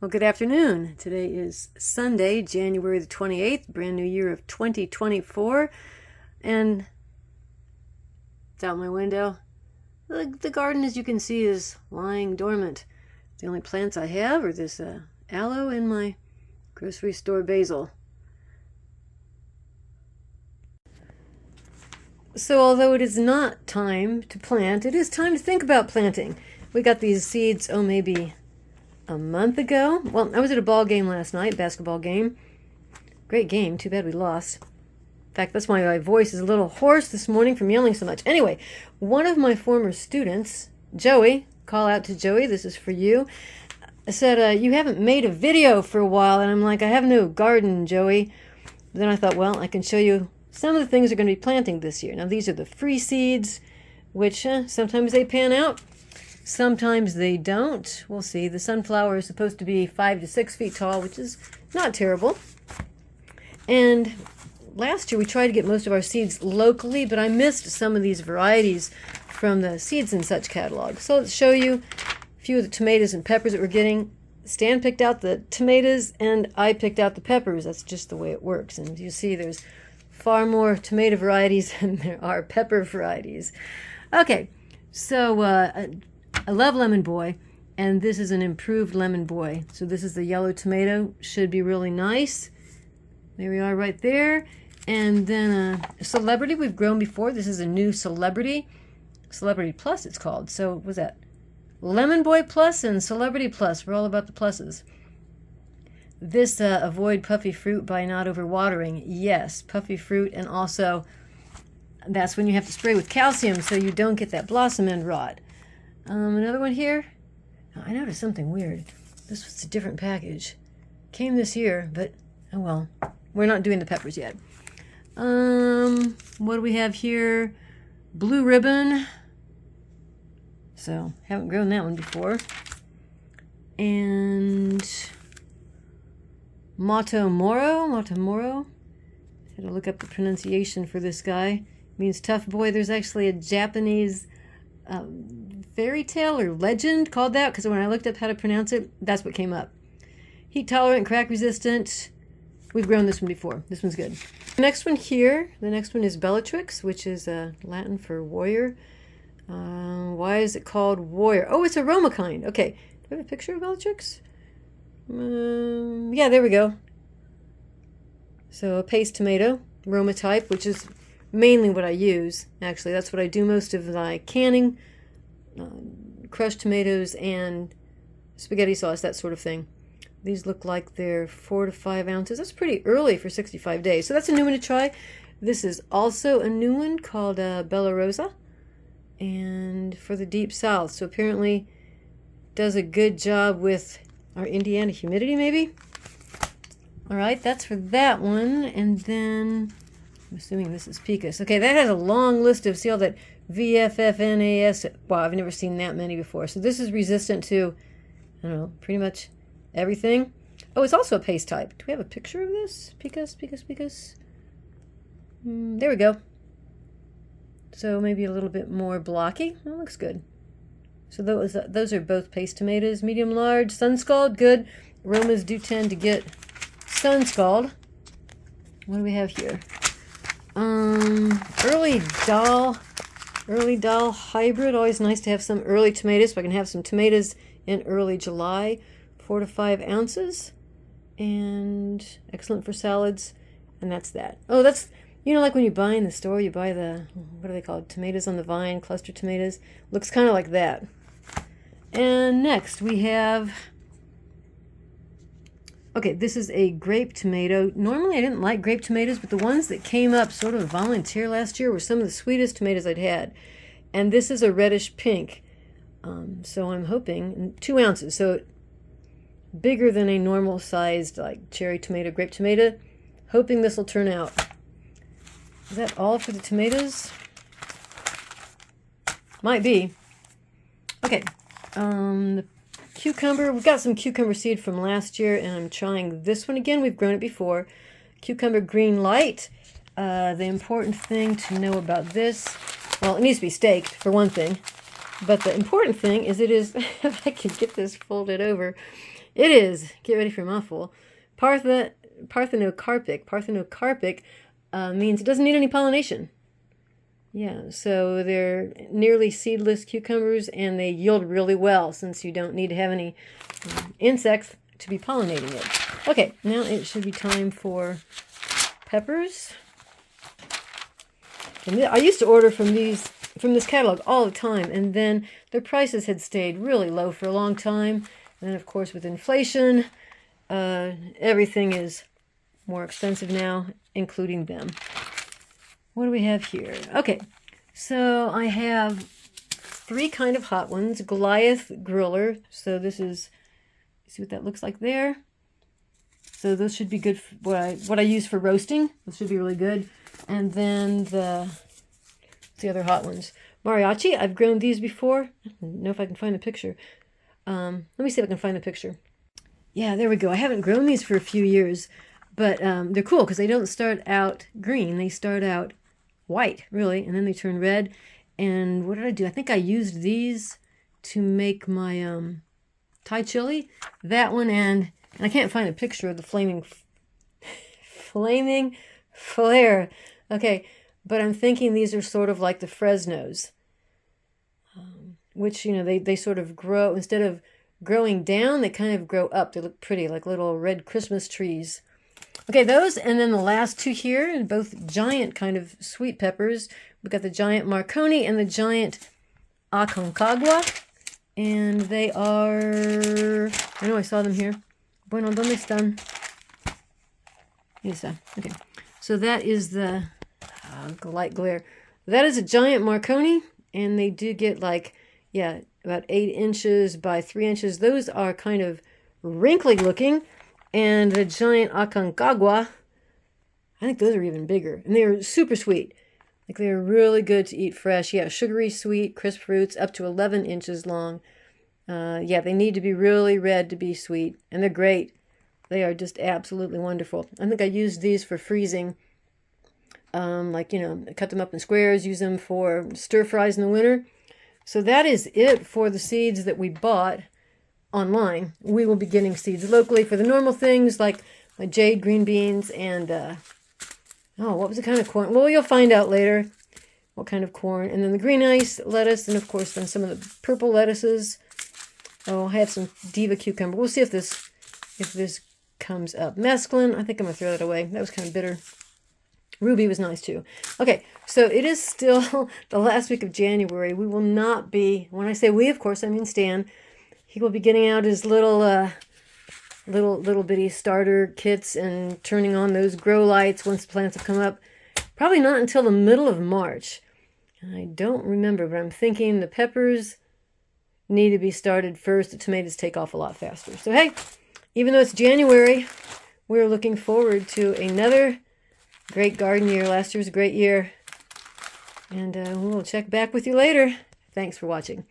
Well, good afternoon. Today is Sunday, January the 28th, brand new year of 2024. And it's out my window. The garden, as you can see, is lying dormant. The only plants I have are this aloe and my grocery store basil. So although it is not time to plant, it is time to think about planting. We got these seeds, maybe a month ago. Well, I was at a ball game last night, basketball game. Great game. Too bad we lost. In fact, that's why my voice is a little hoarse this morning from yelling so much. Anyway, one of my former students, Joey, call out to Joey, this is for you, said, you haven't made a video for a while. And I'm like, I have no garden, Joey. But then I thought, well, I can show you some of the things we're going to be planting this year. Now, these are the free seeds, which sometimes they pan out. Sometimes they don't. We'll see. The sunflower is supposed to be 5 to 6 feet tall, which is not terrible. And last year we tried to get most of our seeds locally, but I missed some of these varieties from the Seeds and Such catalog. So let's show you a few of the tomatoes and peppers that we're getting. Stan picked out the tomatoes and I picked out the peppers. That's just the way it works. And you see there's far more tomato varieties than there are pepper varieties. Okay, so I love Lemon Boy, and this is an improved Lemon Boy. So this is the yellow tomato. Should be really nice. There we are right there. And then Celebrity we've grown before. This is a new Celebrity. Celebrity Plus it's called. So what was that? Lemon Boy Plus and Celebrity Plus. We're all about the pluses. This avoid puffy fruit by not overwatering. Yes, puffy fruit, and also that's when you have to spray with calcium so you don't get that blossom end rot. Another one here. I noticed something weird. This was a different package. Came this year, but oh well. We're not doing the peppers yet. What do we have here? Blue ribbon. So, haven't grown that one before. And Matomoro. Had to look up the pronunciation for this guy. It means tough boy. There's actually a Japanese fairy tale or legend called that, because when I looked up how to pronounce it, that's what came up. Heat tolerant, crack resistant. We've grown this one before. This one's good. The next one here, the next one is Bellatrix, which is Latin for warrior. Why is it called warrior? Oh, it's aroma kind. Okay, do we have a picture of Bellatrix? Yeah, there we go. So a paste tomato, aroma type, which is mainly what I use. Actually, that's what I do most of my canning, crushed tomatoes and spaghetti sauce, that sort of thing. These look like they're 4 to 5 ounces. That's pretty early for 65 days. So that's a new one to try. This is also a new one called Bella Rosa, and for the deep south. So apparently does a good job with our Indiana humidity, maybe. All right, that's for that one. And then I'm assuming this is Picus. Okay, that has a long list of, see all that VFFNAS. Wow, I've never seen that many before. So this is resistant to, I don't know, pretty much everything. Oh, it's also a paste type. Do we have a picture of this? Picus. There we go. So maybe a little bit more blocky. That looks good. So those are both paste tomatoes. Medium large, sun scald, good. Aromas do tend to get sun scald. What do we have here? Early doll hybrid. Always nice to have some early tomatoes. So I can have some tomatoes in early July. 4 to 5 ounces. And excellent for salads. And that's that. Oh, that's, you know, like when you buy in the store, you buy the, what are they called? Tomatoes on the vine, cluster tomatoes. Looks kind of like that. And next we have, okay, this is a grape tomato. Normally I didn't like grape tomatoes, but the ones that came up sort of volunteer last year were some of the sweetest tomatoes I'd had. And this is a reddish pink. So I'm hoping, 2 ounces, so bigger than a normal sized like cherry tomato, grape tomato. Hoping this will turn out. Is that all for the tomatoes? Might be. Okay. The cucumber, we've got some cucumber seed from last year, and I'm trying this one again. We've grown it before. Cucumber green light. The important thing to know about this, well, it needs to be staked for one thing, but the important thing is it is, if I can get this folded over, It is. Get ready for a mouthful. Parthenocarpic. Parthenocarpic means it doesn't need any pollination. Yeah, so they're nearly seedless cucumbers, and they yield really well since you don't need to have any insects to be pollinating it. Okay, now it should be time for peppers. And I used to order from this catalog all the time, and then their prices had stayed really low for a long time. And then, of course, with inflation, everything is more expensive now, including them. What do we have here? Okay, so I have 3 kind of hot ones. Goliath griller. So this is, see what that looks like there? So those should be good for what I use for roasting. Those should be really good. And then the other hot ones. Mariachi, I've grown these before. I don't know if I can find the picture. Let me see if I can find the picture. Yeah, there we go. I haven't grown these for a few years, but they're cool because they don't start out green. They start out white, really, and then they turn red. And what did I do? I think I used these to make my Thai chili. That one, and I can't find a picture of the flaming flare. Okay, but I'm thinking these are sort of like the Fresnos, which, you know, they sort of grow, instead of growing down, they kind of grow up. They look pretty, like little red Christmas trees. Okay, those, and then the last 2 here, both giant kind of sweet peppers. We've got the giant Marconi and the giant Aconcagua, and they are, I know I saw them here. Bueno, ¿dónde están? Ahí está. Okay, so that is the light glare. That is a giant Marconi, and they do get like, yeah, about 8 inches by 3 inches. Those are kind of wrinkly looking. And the giant Aconcagua, I think those are even bigger. And they're super sweet. Like, they're really good to eat fresh. Yeah, sugary, sweet, crisp fruits, up to 11 inches long. Yeah, they need to be really red to be sweet. And they're great. They are just absolutely wonderful. I think I used these for freezing. Like, you know, cut them up in squares, use them for stir fries in the winter. So that is it for the seeds that we bought online. We will be getting seeds locally for the normal things like jade green beans and what was the kind of corn? Well, you'll find out later what kind of corn. And then the green ice lettuce, and of course then some of the purple lettuces. Oh, I have some diva cucumber. We'll see if this comes up. Mesclun, I think I'm gonna throw that away. That was kind of bitter. Ruby was nice too. Okay, so it is still the last week of January. We will not be, when I say we, of course I mean Stan. He will be getting out his little bitty starter kits and turning on those grow lights once the plants have come up. Probably not until the middle of March. I don't remember, but I'm thinking the peppers need to be started first. The tomatoes take off a lot faster. So hey, even though it's January, we're looking forward to another great garden year. Last year's a great year. And we'll check back with you later. Thanks for watching.